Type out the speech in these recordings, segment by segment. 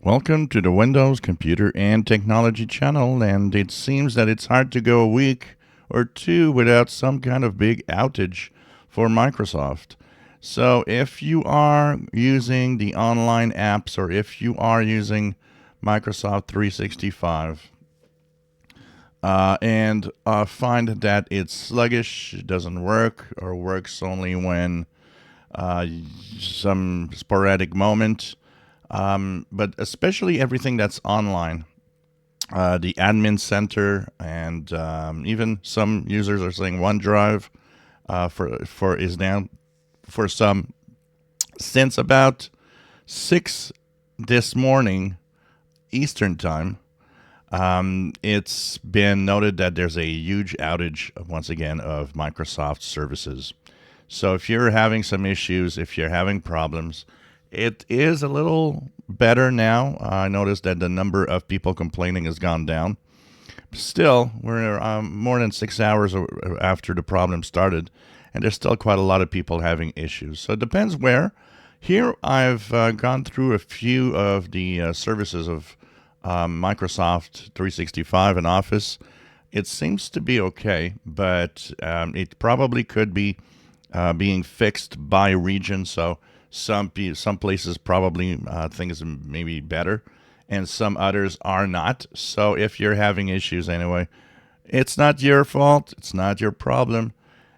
Welcome to the Windows Computer and Technology channel, and it seems that it's hard to go a week or two without some kind of big outage for Microsoft. So if you are using the online apps or if you are using Microsoft 365 and find that it's sluggish, doesn't work, or works only when uh, some sporadic moment, but especially everything that's online. The admin center and even some users are saying OneDrive for is down for some since about 6 this morning Eastern time. It's been noted that there's a huge outage once again of Microsoft services. So if you're having some issues, if you're having problems, it is a little better now. I noticed that the number of people complaining has gone down. Still, we're more than 6 hours after the problem started, and there's still quite a lot of people having issues. So it depends where. Here, I've gone through a few of the services of Microsoft 365 and Office. It seems to be okay, but it probably could be being fixed by region. So some places probably things maybe better, and some others are not. So if you're having issues anyway, it's not your fault. It's not your problem.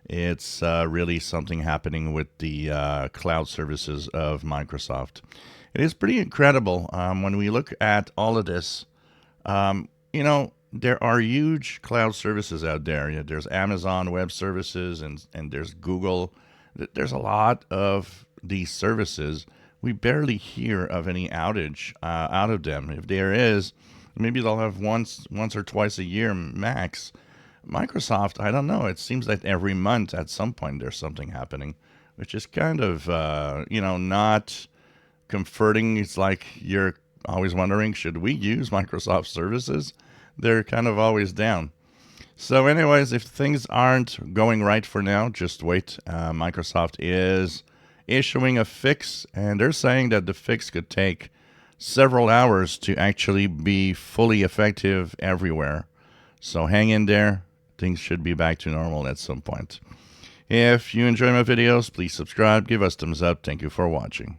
It's really something happening with the cloud services of Microsoft. It is pretty incredible when we look at all of this. There are huge cloud services out there. There's Amazon Web Services and there's Google. There's a lot of these services. We barely hear of any outage out of them. If there is, maybe they'll have once or twice a year max. Microsoft, I don't know. It seems like every month at some point there's something happening, which is kind of not comforting. It's like you're always wondering, should we use Microsoft services? They're kind of always down. So, anyways, if things aren't going right for now, just wait. Microsoft is issuing a fix, and they're saying that the fix could take several hours to actually be fully effective everywhere. So, hang in there. Things should be back to normal at some point. If you enjoy my videos, please subscribe, give us thumbs up. Thank you for watching.